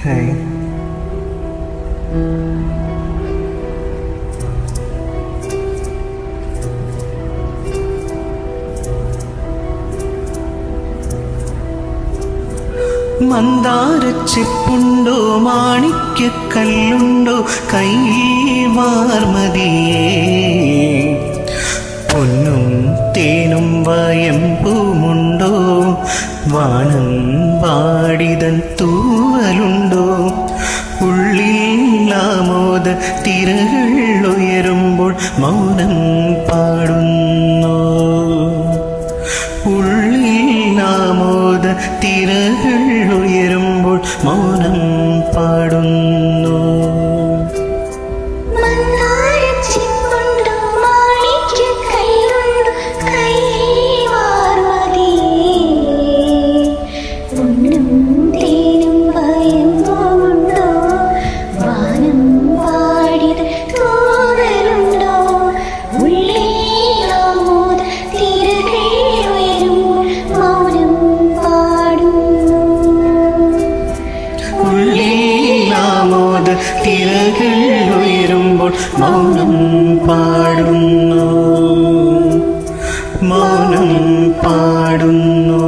Hi. മന്ദാരച്ചിപ്പുണ്ടോ മാണിക്യക്കല്ലുണ്ടോ കയ്യിൽ വാർമതിയേ, പൊന്നും തേനും വയമ്പുമുണ്ടോ വാണം പാടിതൻ തൂവലുണ്ടോ, ഉള്ളിൽ ആമോദ തിരകൾ ഉയരുമ്പോൾ മൗനം പാടുന്നു, ഉള്ളിൽ ആമോദ തിരകൾ ഉയരുമ്പോൾ മൗനം പാടുന്നു. തിരകൾ ഉയരുമ്പോൾ മൗനം പാടുന്നു, മൗനം പാടുന്നു.